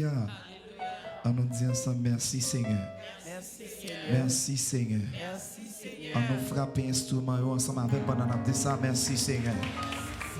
Alléluia. On nous dit ensemble merci Seigneur. Merci Seigneur. Merci Seigneur. Merci Seigneur. On nous frappe instrument ensemble avec pendant qu'on dit ça. Merci Seigneur.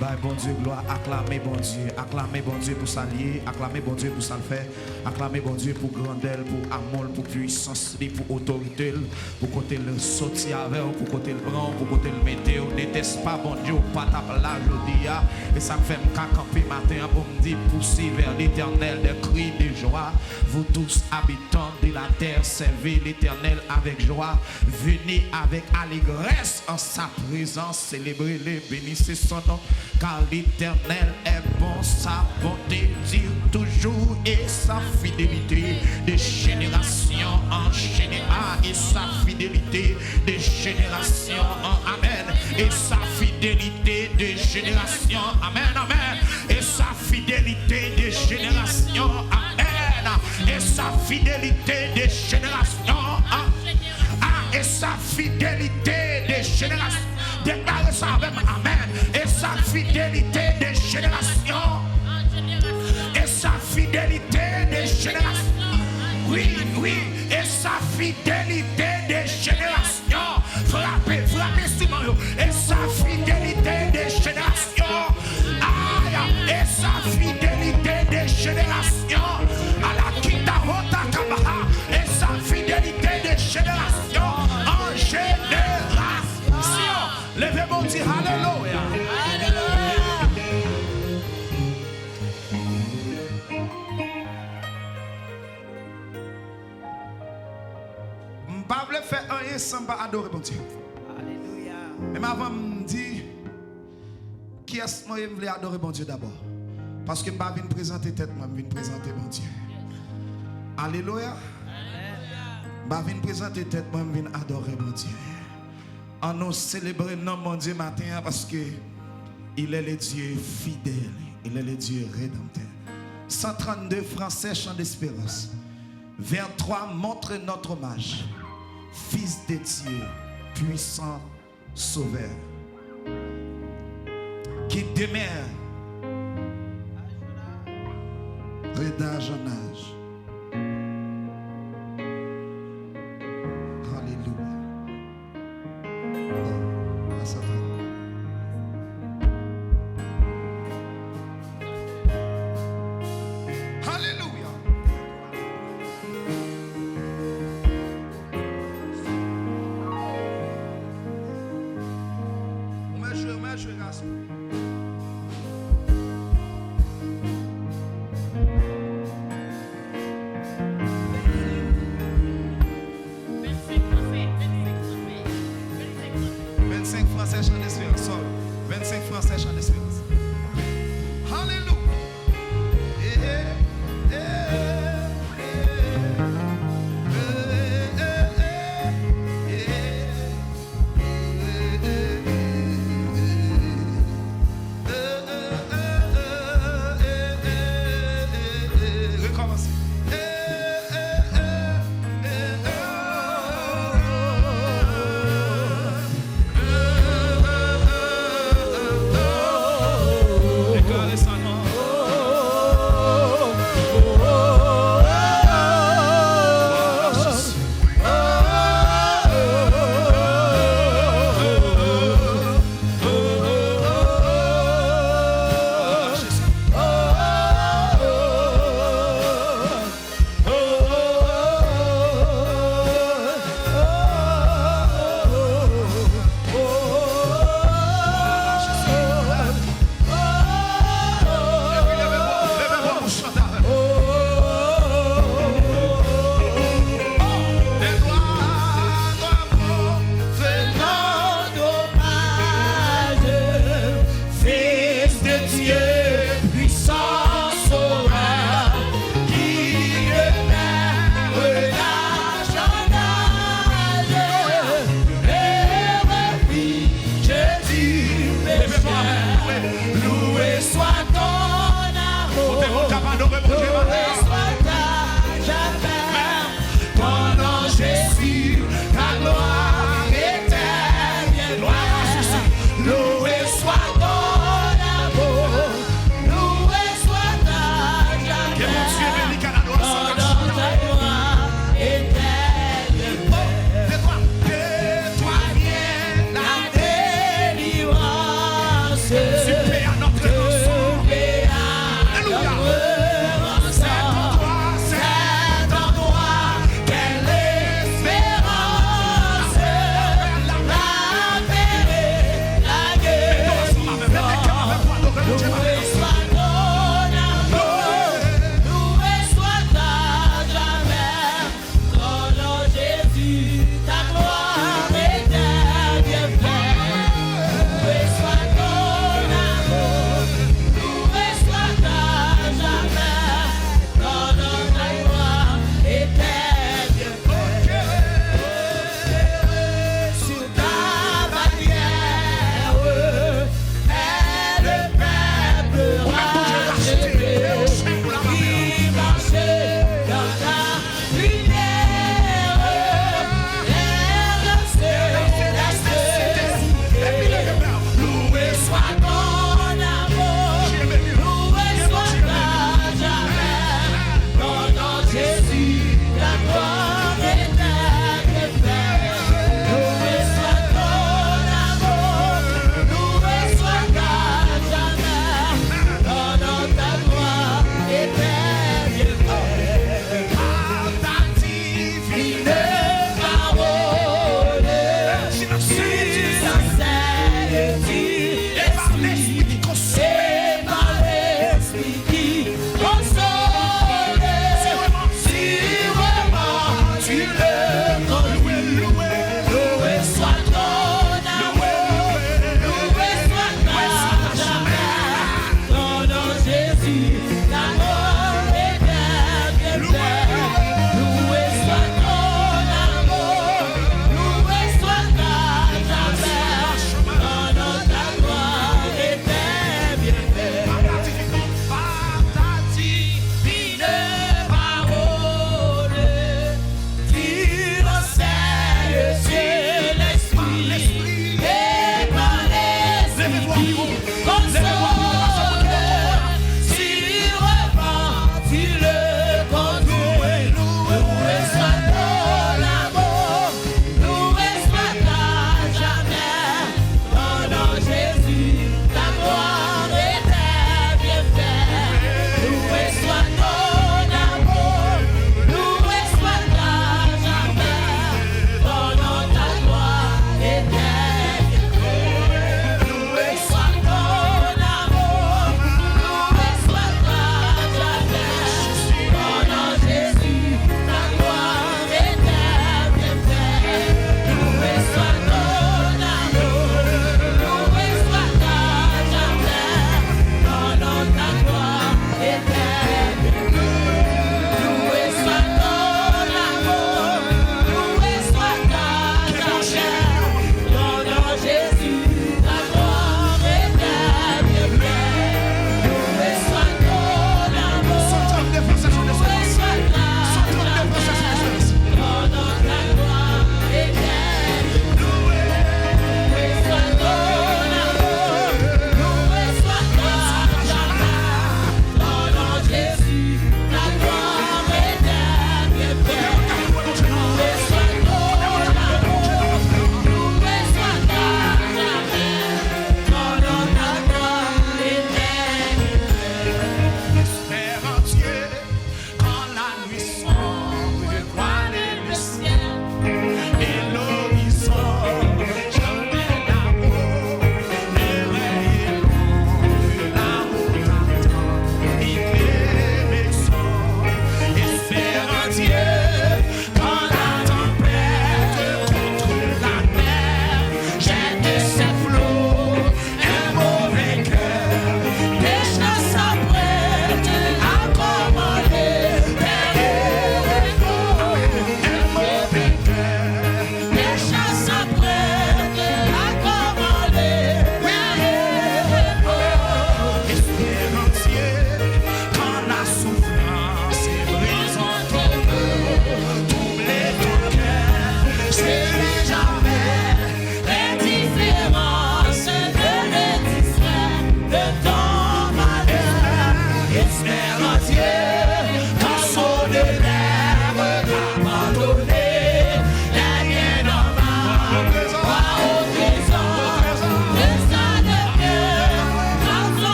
Bye, bon Dieu, gloire, acclamez bon Dieu pour s'allier, acclamez bon Dieu pour ça le faire, acclamez bon Dieu pour grandeur, pour amour, pour puissance, pour autorité, pour côté le sortir avec, pour côté le prendre, pour côté le mettre, on déteste pas bon Dieu, pas tape là, je dis, et ça me fait me camper matin pour me dire, pousser vers l'éternel des cris de joie, vous tous habitants de la terre, servez l'éternel avec joie, venez avec allégresse en sa présence, célébrez-le, bénissez son nom. Car l'Éternel est bon, sa bonté dure toujours et sa fidélité de génération en génération et sa fidélité de génération en amen et sa fidélité de génération amen amen et sa fidélité de génération amen et sa fidélité de génération et sa fidélité de génération. Déclarez ça avec amen. Et sa fidélité de génération. Et sa fidélité de génération. Oui, oui. Et sa fidélité de génération. Frappez, frappez Simon. Et sa fidélité de génération. Aïe. Et sa fidélité de génération. À la Kitarota Kabaha. Et sa fidélité de génération. En génération. Levez-moi, dit Alléluia. Je ne peux pas faire rien sans adorer mon Dieu. Alléluia. Mais avant, je me dis, qui est-ce que je voulais adorer mon Dieu d'abord? Parce que je ne vais pas présenter tête, je vais présenter mon Dieu. Alléluia. Je ne vais pas présenter tête, je vais adorer mon Dieu. On nous célébrer non mon Dieu matin parce que il est le Dieu fidèle, il est le Dieu rédempteur. 132 Français chant d'espérance. Vers 3 montre notre hommage. Fils de Dieu, puissant sauveur. Qui demeure d'âge en âge.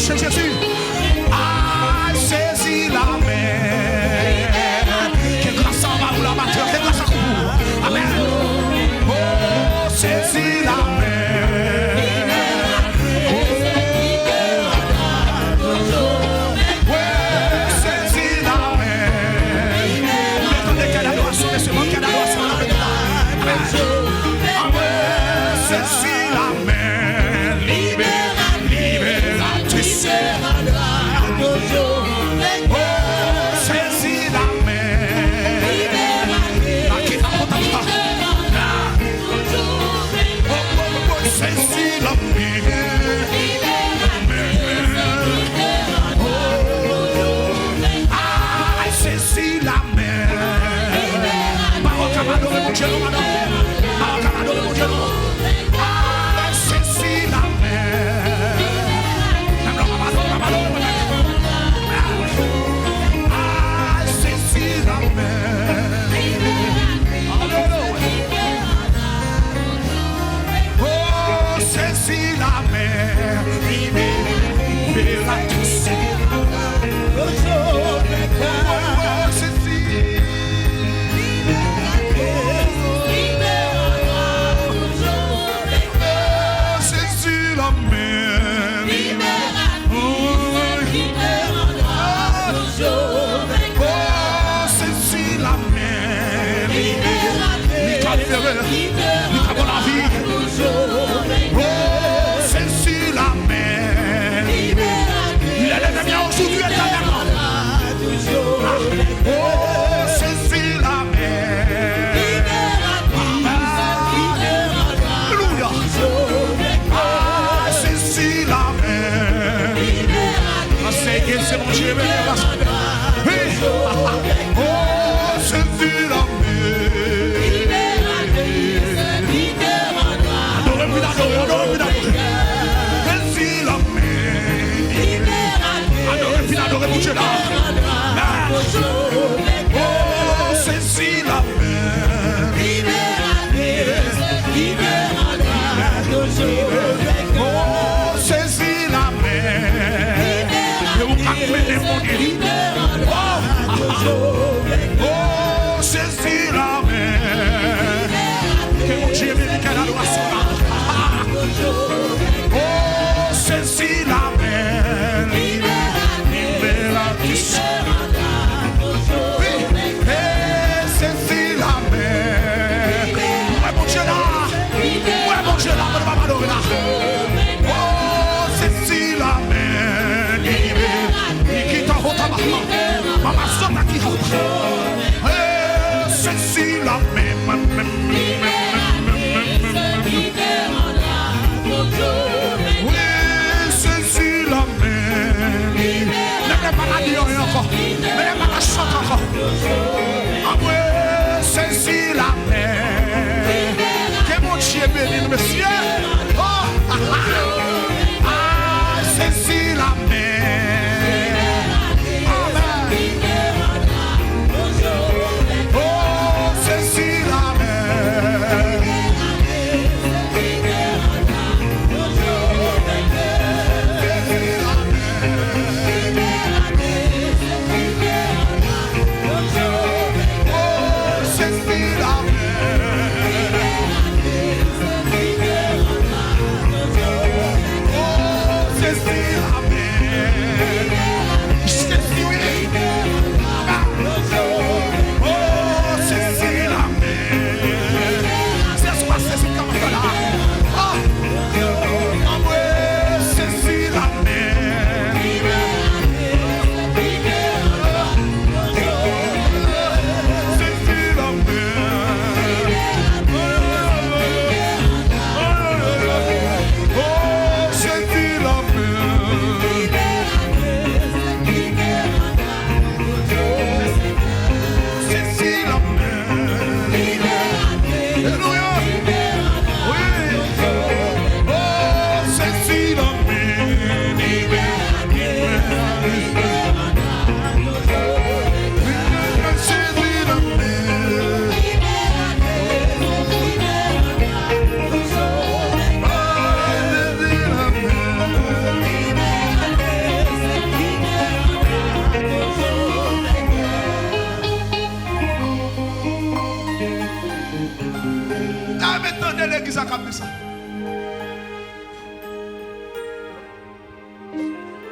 bouche, Jésus. Ah, saisis la main. Que grâce en bas ou la batteur, que grâce en vous. Amen. Oh, saisis la main. Ouais, saisis la main. Vous entendez quelle adoration, mais c'est bon, quelle adoration. Ah ouais, saisis la main. Libératrice. Saisis la main. Qui t'a porté. Saisis la main. Ah, saisis la main. Parole camarade, mon Dieu, madame. Parole camarade, mon Dieu. Ah, saisis la main. Ah, saisis la main. Oh, saisis la main. Libératrice. Oh, saisis. Saisis la main. Oh, saisis la main. Libératrice. La vie. Oh, saisis la main. Il est l'ennemi aujourd'hui éternellement. Oh, saisis la main. Alléluia. Ah, saisis la main. C'est mon Dieu, oui. Oh, saisis la main. Saisis la main. Adorez mon Dieu là. Oh, saisis la main. Oh, saisis la main. Et vous calmez mon Dieu. Oh, saisis la main. Que mon Dieu bénisse qu'elle a droit sur oh, saisis la main. Libératrice. Oui, et saisis la main. Ouais, mon Dieu là. Ouais, mon Dieu là. Oh, saisis la main. Qui t'en vaut ta maman. Maman, sonne à qui t'en eh, saisis la main. Oui, saisis la main. Ne pas la dire encore. Mais ne pas la chanter encore. Ah ouais, saisis la main. Que mon Dieu bénisse, monsieur. Oh, ah, ah. Ah, saisis la main. Amen.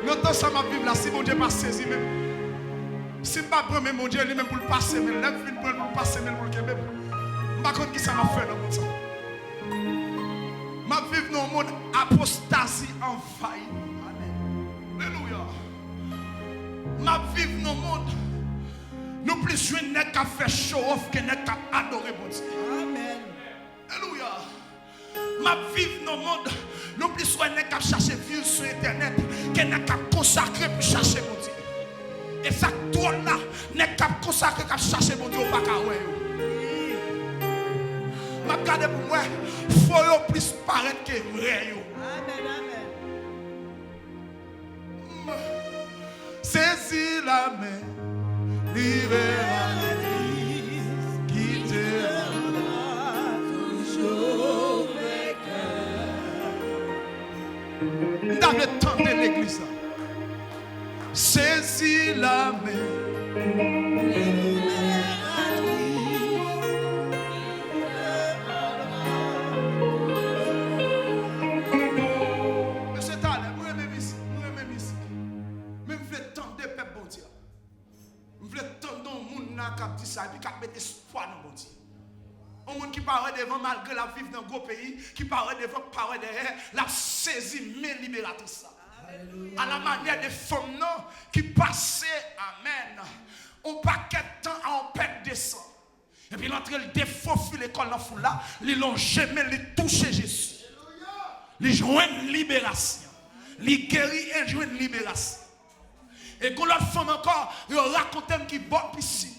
Longtemps ça m'a vivre là, si mon Dieu pas saisi même. Si je ne pas prendre mon Dieu lui-même pour le passer, mais là, je prendre pour le passer, mais pour le Québec. Je ne sais pas qui ça m'a fait dans le monde. Je vis dans le monde apostasie envahi. Alléluia. Je vis dans le monde. Nous plus jouer n'est qu'à faire show off que n'est qu'à adorer mon Dieu. Amen. Alléluia. Je vis dans le monde. Nous plus jouer n'est qu'à chercher views sur internet que n'est qu'à consacrer pour chercher mon Dieu. Et ça tourne là, n'est qu'à consacrer qu'à chercher mon Dieu au pas qu'à ouais. Je regarde pour moi, il faut plus paraître que vrai. Amen, amen. Saisis la main, libératrice, qui te rendra toujours vainqueur. Dans le temps de l'église, saisis la main, ça et puis qui met espoir dans mon Dieu. Un monde qui paraît devant malgré la vie dans un gros pays, qui paraît devant, paraît derrière, la saisie mais libératrice. À la manière des femmes non, qui passaient, amen, on paquet de temps à en perte de sang. Et puis l'entrée le défaut l'école dans foule là, ils l'ont jamais touché Jésus. Ils jouent une libération. Ils guérit et jouent une libération. Et quand l'autre femme encore, ils racontent qui boit piscine.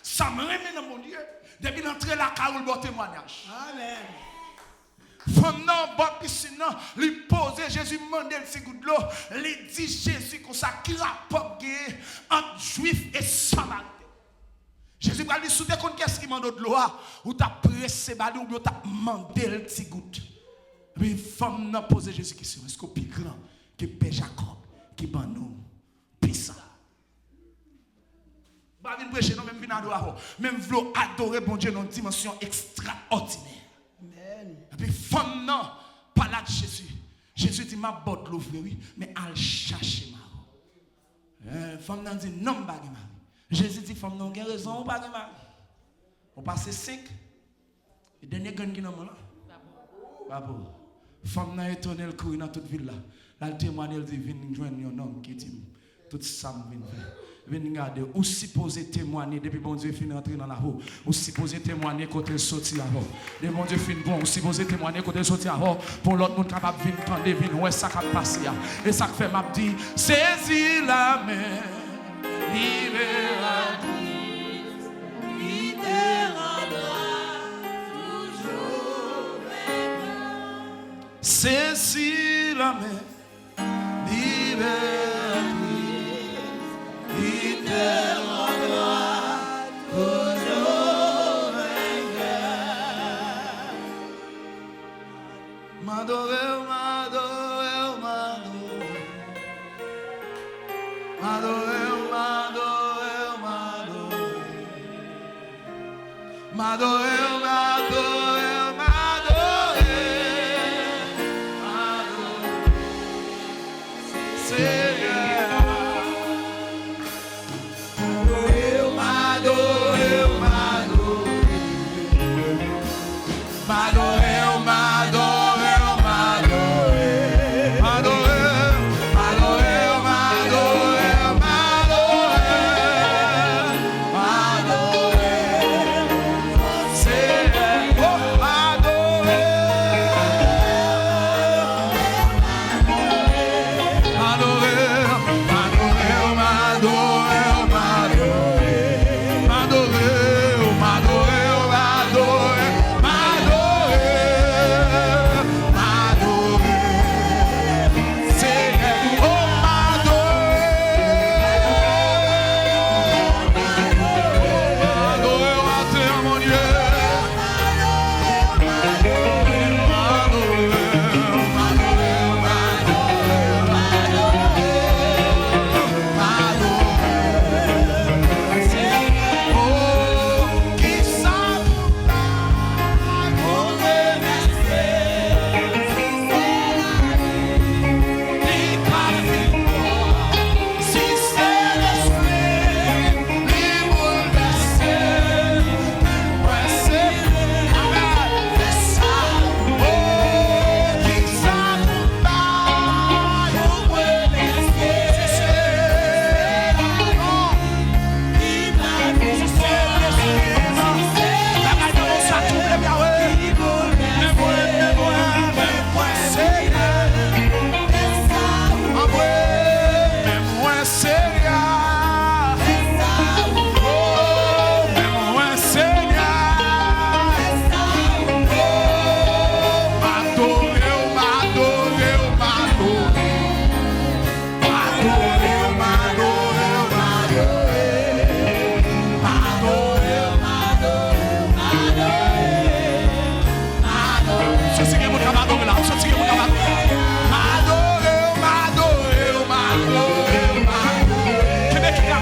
Ça me remet dans mon Dieu. Depuis l'entrée la carole, bon témoignage. Amen. Femme non, bon piscine, lui poser Jésus demande le petit goût de l'eau. Lui dit Jésus comme ça, qui rapporte entre juifs et samaritains. Jésus va lui souder contre qu'est-ce qui demande de l'eau, ou t'as pressé balou, ou t'as demandé le petit goût. Mais femme non pose Jésus question, est-ce qu'on est plus grand que Père Jacob qui ban nous pissa? Pas venir prêcher, non, même venir adorer. Même vouloir adorer bon Dieu dans une dimension extraordinaire. Amen. Et puis, femme, non, pas là de Jésus. Jésus dit, ma botte l'ouvre, oui, mais elle cherche ma. Femme, non, dit, non, pas de mari. Jésus dit, femme, non, il y a raison, pas de mari. On passe 5. Et dernier gang qui n'a pas là. Babo. Femme, non, étonné le courir dans toute ville là. Là, le témoigne, elle dit, viens joindre un homme qui dit, tout ça me vient faire. Venez regarder, ou supposé témoigner depuis bon Dieu finit entrer dans la roue, ou supposé témoigner quand il sorti à roue. De bon Dieu finit bon, ou supposé témoigner quand il sorti à roue, pour l'autre monde capable de venir prendre, venir, ouais, ça qui passe. Et ça fait m'a dit, saisis la main, libératrice, qui te rendra toujours vainqueur. Saisis la main, libératrice. Il te rendra toujours vainqueur. M'adorer, m'adorer, m'adorer. M'adorer, m'adorer, m'adorer. M'adorer, m'adorer, m'adorer. Seigneur. Adoré.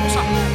comme ça.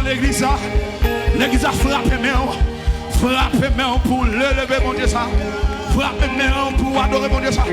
l'église a frappé main pour lever mon Dieu ça. Frappé main pour adorer mon Dieu ça.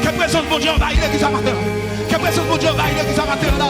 Que présence mon Dieu envahit l'église amateur. Que présence mon Dieu envahit l'église amateur là.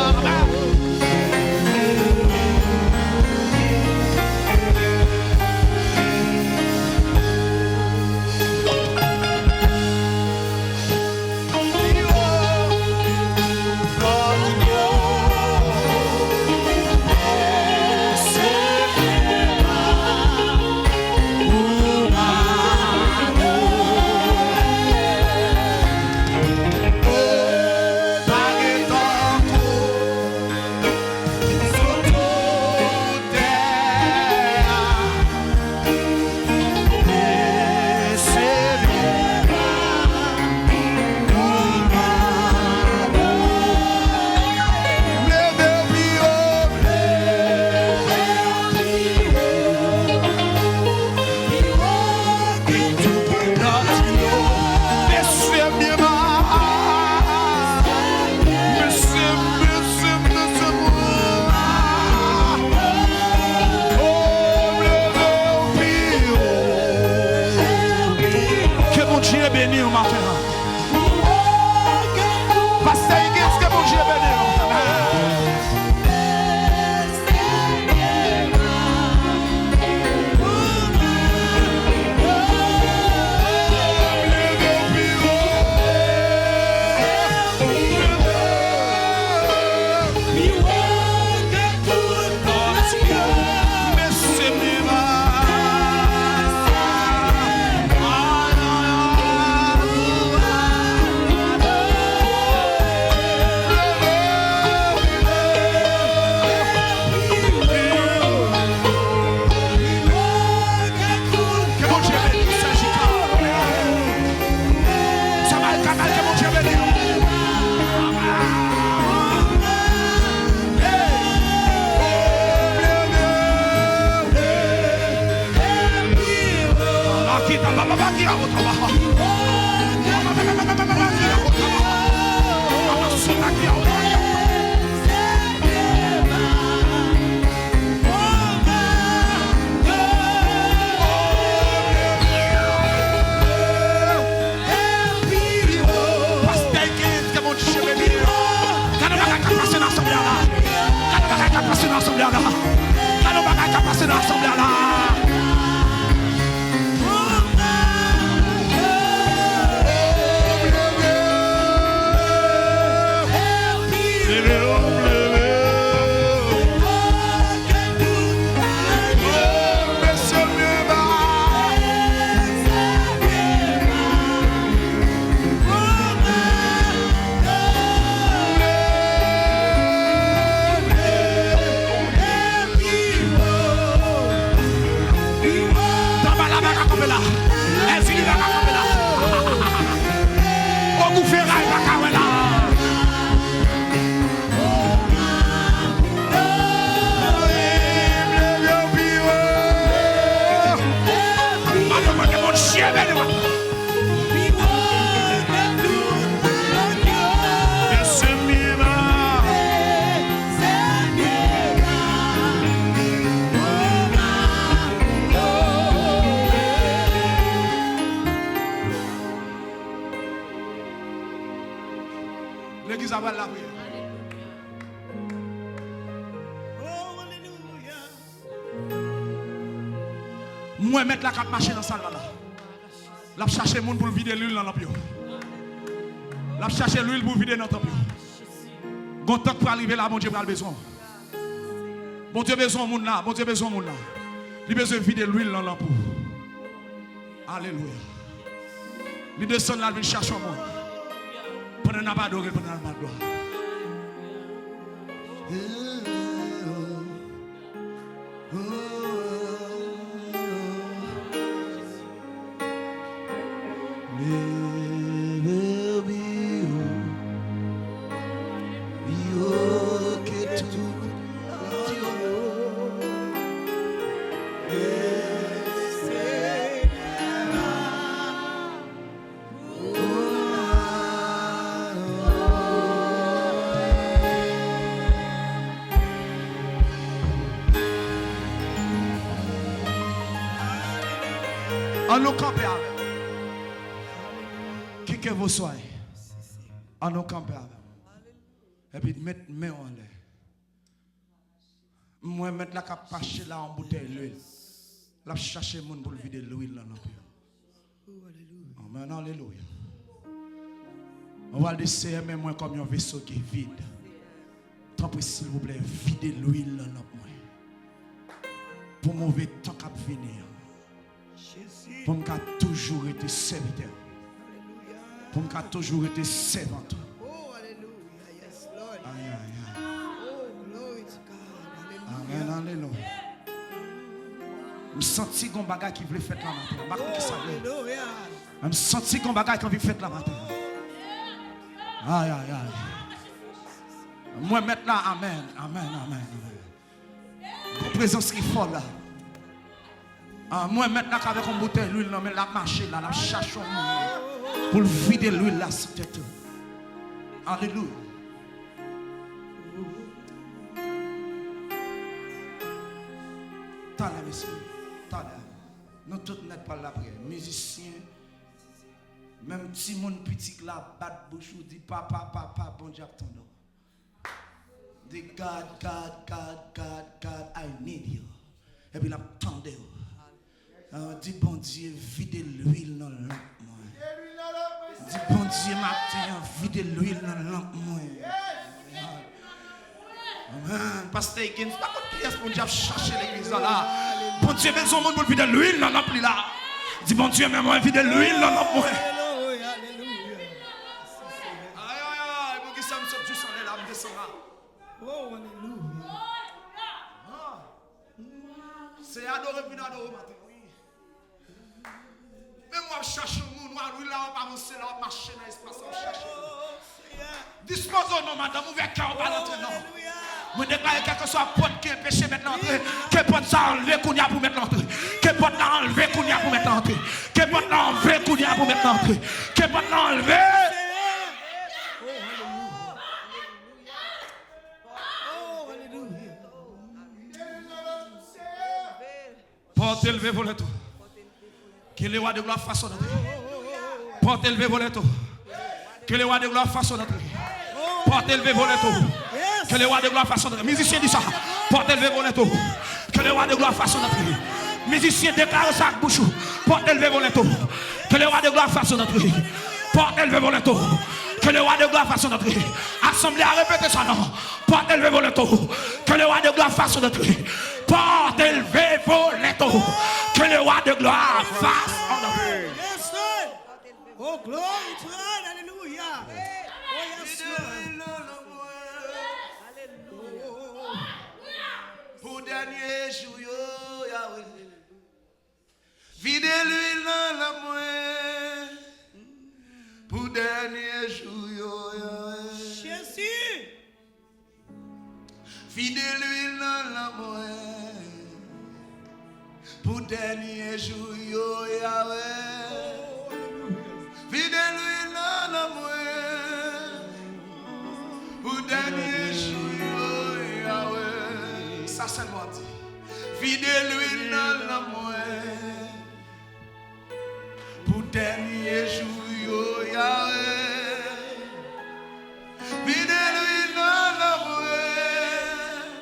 L'église a la prière. Moi, mettre la carte marcher dans la salle là. La chercher monde pour vider l'huile dans la pio. La chercher l'huile pour vider notre pio. Quand temps pour arriver là, mon Dieu a besoin. Mon Dieu a besoin de monde là, mon Dieu a besoin de monde là. Il a besoin de vider l'huile dans l'ampoule. Alléluia. Il descend là, il cherche un monde. Pendant n'a pas adoré, pendant n'a pas gloire. En nous camper avec. Qui que vous soyez. En nous camper avec. Et puis mettre main en l'air. Moi mettre la cap pacher là en bouteille l'huile. La chercher monde pour vider l'huile là. Amen, alléluia. On va le laisser même moi comme un vaisseau qui est vide. Tant pis s'il vous plaît, videz l'huile là moi. Pour mauvais temps qu'à venir. Pour me toujours été serviteur. Pour me toujours été servante. Oh, alléluia. Yes, Lord. Aïe, aïe, aïe. Oh, glory to God. Hallelujah. Amen, alléluia. Je sens qu'on bagage qui veut faire la matin. Je Oh, alléluia. me sens qu'on bagage qui veut faire la matin. Aïe, aïe, aïe. Moi mettre là, amen, amen, amen. La présence qui est folle là. Moi maintenant avec une bouteille l'huile, mais la marche là, la cherche pour vider l'huile là, c'est tout. Alléluia. T'as là, monsieur. T'as là. Nous tous n'êtes pas là, musiciens. Même si mon petit là, bat bouche, dit papa, papa, bon Dieu, ton nom. Dis God, God, God, God, God, I need you. Et puis, il attendait. Dis bon Dieu, videz l'huile dans la lampe. Dis bon Dieu, matin, videz l'huile dans la lampe. Amen. Pasteur Higgins, pas de pièce pour Dieu chercher l'église là. Bon Dieu, besoin de monde pour vider l'huile dans la lampe là. Dis bon Dieu, mais moi, videz l'huile dans la lampe. Alléluia, alléluia. Aïe, aïe, aïe, pour qui ça me saute du sang, les larmes descendent. Oh, alléluia. C'est adorer, puis adorer matin. Même moi, je cherche le monde, moi, là, on va avancer, là, on va marcher dans l'espace, on cherche. Disposons, non, madame, ouvrez cœur, on va l'entrer, non. Moi, déclare quel que soit porte qui est péché, mettre l'entrée. Que porte ça enlever, qu'on y a pour mettre l'entrée. Que porte là enlever, qu'on y a pour mettre l'entrée. Que porte là enlever, qu'on y a pour mettre l'entrée. Que porte là enlever. Oh, alléluia. Porte élevé, volet tout. Que le roi de gloire fasse son entrée. Porte élevé, volet tout. Que le roi de gloire fasse son entrée. Porte élevé, volet tout. Que le roi de gloire fasse son entrée. Musicien dit ça. Porte élevé, volet tout. Que le roi de gloire fasse son entrée. Musicien déclare ça avec bouche. Porte élevé, volet tout. Que le roi de gloire fasse son entrée. Porte élevé, volet tout. Que le roi de gloire fasse son entrée. Assemblée à répéter ça, non. Porte élevé, volet tout. Que le roi de gloire fasse son entrée. Porte élevé, volet tout. Que le roi de gloire fasse son entrée. Yes, Lord. Oh, glory to God. Hallelujah. Oh, yes, Lord. Pour dernier jour, Yahweh. Videz l'huile dans la moelle. Pour dernier jour, Yahweh. Jésus. Videz l'huile dans la moelle. Pour dernier jour, Yahweh. Videz l'huile dans la moelle. Pour dernier jour, Yahweh. Ça seulement dit. Videz l'huile dans la moelle. Pour dernier jour, Yahweh. Videz l'huile dans la moelle.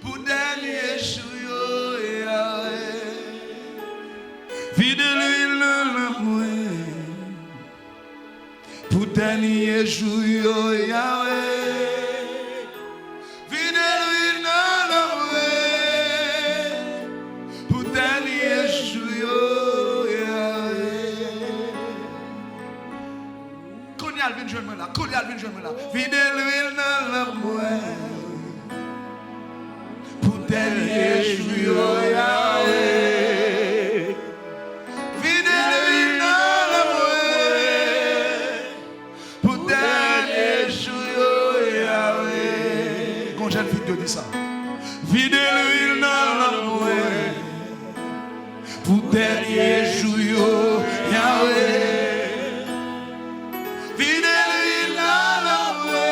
Pour dernier jour, Yahweh. Videz l'huile dans la moelle. Pour dernier jour, Yahweh. Videz l'huile dans la moelle. Pour dernier jour, Yahweh. Vide l'huile dans la moi. Pour dernier jour, Yahweh. Vide l'huile dans la moi. Pour dernier jour, Yahweh. Quand j'ai le vidéo dit ça. Vide l'huile dans la moi. Pour dernier jour, Yahweh. Vide l'huile dans la moi.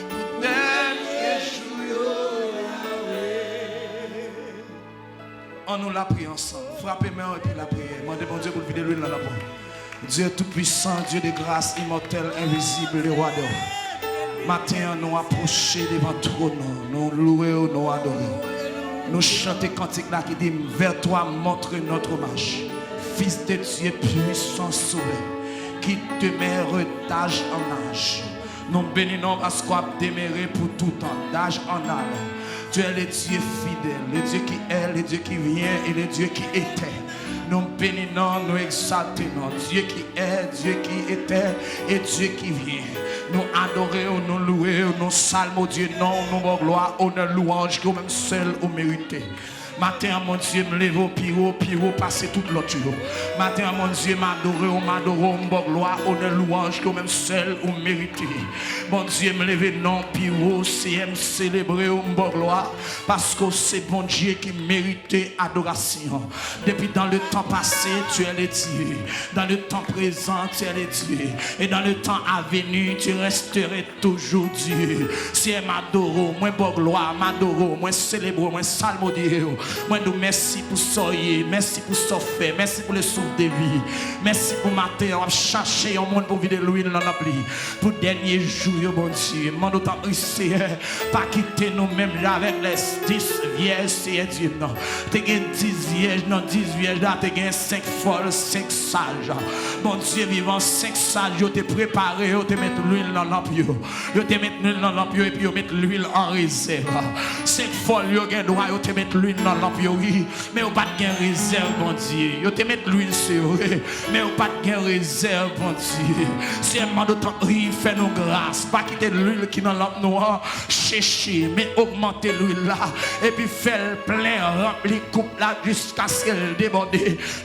Pour dernier jour, Yahweh. On nous l'a pris ensemble. Frappez-moi et puis la prière. Demandez bon Dieu pour vider l'huile dans la moi. Dieu tout-puissant, Dieu de grâce, immortel, invisible, le roi d'or. Matin, nous approchons devant trône, nous louons, nous adorons. Nous chantons cantique là qui dit vers toi montre notre marche. Fils de Dieu puissant sauveur, qui demeure d'âge en âge. Nous bénissons parce qu'on a demeuré pour tout temps, d'âge en âge. Tu es le Dieu fidèle, le Dieu qui est, le Dieu qui vient et le Dieu qui était. Nous bénissons, nous exaltons Dieu qui est, Dieu qui était et Dieu qui vient. Nous adorons, nous louons, nous salmons Dieu, non, nous gloire, honneur, louange, que même seul ou mérité. Matin, mon Dieu, me lève au pire, passer toute l'autre. Matin, mon Dieu, m'adore, gloire, honneur, louange, que même seul ou mérité. Mon Dieu, me lève non, pire, c'est célébrer, gloire, parce que c'est bon Dieu qui mérite adoration. Depuis dans le temps passé, tu es le Dieu. Dans le temps présent, tu es le Dieu. Et dans le temps à venir, tu resterais toujours Dieu. Si m'adore, moi, gloire, m'adore, moi, célébrer, moi, salmodier. Moi, nous merci pour soyer, merci pour sauver, merci pour le souffle de vie. Merci pour matin, on va chercher un monde pour vider l'huile dans la pluie. Pour dernier jour, bon Dieu, mon autant Seigneur, pas quitter nous-mêmes avec les 10 vierges, c'est Dieu, non. Tu as 10 vierges, non, 10 vierges, là, tu as 5 folles, 5 sages. Bon Dieu, vivant 5 sages, tu t'es préparé, tu mets l'huile dans la pluie. Tu te mets l'huile dans la pluie et puis tu mets l'huile en réserve. 5 folles, tu as droit, tu mets l'huile dans la pluie. Mais vous pas de réserve, bon Dieu. Vous te mettez l'huile sur eux. Mais vous pas de réserve, bon Dieu. Si un moment de temps, fait nous grâce. Pas quitter l'huile qui dans l'lampe noire. Chercher, mais augmenter l'huile là. Et puis faire plein, remplir coupe là jusqu'à ce qu'elle déborde.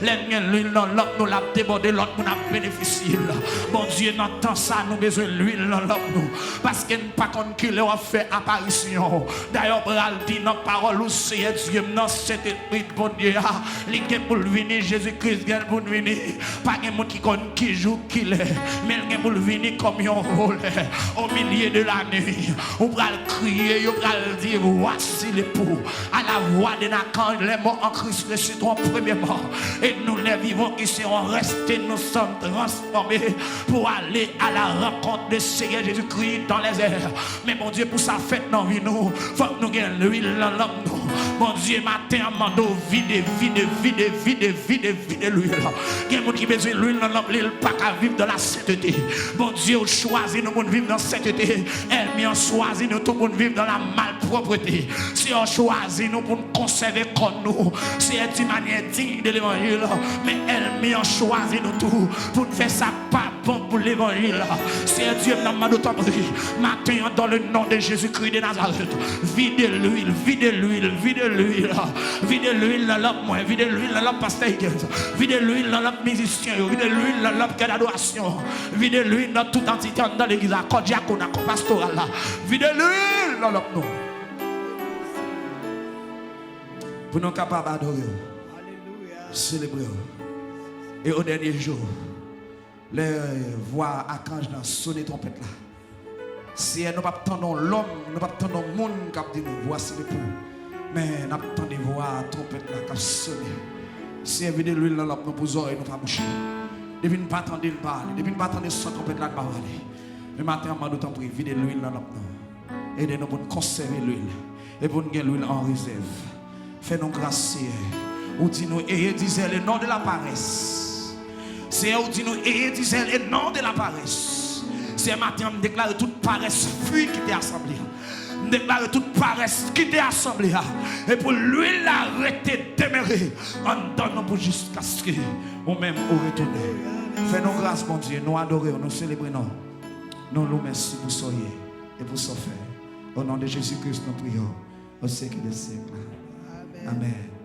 L'huile dans l'lampe nous l'a débordé, l'autre nous a bénéficié là. Bon Dieu, dans temps ça, nous besoin de l'huile dans l'lampe nous. Parce qu'il n'est pas qu'on qui leur fait apparition. D'ailleurs, Bral dit dans parole où c'est Dieu. Non, cet esprit de bon Dieu, il est pour venir, Jésus-Christ vient pour venir. Pas de monde qui joue, qui l'est, mais il est pour venir comme un rôle. Au milieu de la nuit, on va crier, on va dire, voici l'époux. À la voix de Nathan, les morts en Christ ressusciteront premièrement. Et nous les vivants qui seront restés, nous sommes transformés pour aller à la rencontre de Seigneur Jésus-Christ dans les airs. Mais mon Dieu, pour sa fête dans vie, nous, faut que nous ayons l'huile dans l'homme. Mon Dieu, matin, mando, vide l'huile. Il y a des gens qui ont besoin de l'huile dans l'huile, pas qu'à vivre dans la sainteté. Bon Dieu, choisit nous pour vivre dans la sainteté. Elle m'a choisi nous pour vivre dans la malpropreté. Si on choisit nous pour nous conserver comme nous, c'est d'une manière digne de l'évangile. Mais elle m'a choisi nous tout pour faire ça pas bon pour l'évangile. C'est Dieu dans ma matin, dans le nom de Jésus-Christ de Nazareth. Vide l'huile, vide l'huile, vide l'huile. Vide l'huile dans l'homme, vide l'huile dans l'homme pasteur, vide l'huile dans l'homme musicien, vide l'huile dans l'homme d'adoration, vide l'huile dans toute entité dans l'église, à diacone, à pastoral, vide l'huile dans l'homme. Pour nous capables d'adorer, célébrer. Et au dernier jour, les voix archanges dans sonner trompette là. Si nous pas attendons l'homme, nous pas attendons le monde qui dit nous voici l'époux. Mais nous attendons des voix trompette là qui sonner. Si elle vient de l'huile dans l'homme, nous pouvons nous pas boucher. Depuis nous pas attendre le parler, depuis nous pas attendre son trompette là de parler. Le matin, nous avons pris vider l'huile dans l'homme. Aidez-nous pour conserver l'huile et pour nous gagner l'huile en réserve. Fais-nous grâce. Ou dis-nous, et disait le nom de la paresse. C'est où dis-nous, et disait le nom de la paresse. C'est matin, je déclare toute paresse fuit qui t'est assemblée. Je déclare toute paresse qui t'est assemblée. Et pour lui, l'arrêter demeurer. En donnant pour jusqu'à ce que nous-mêmes nous retournions. Fais-nous grâce, mon Dieu. Nous adorons, nous célébrons. Nous nous merci pour soyez et pour ce faire. Au nom de Jésus-Christ, nous prions. Au siècle des siècles. Amen.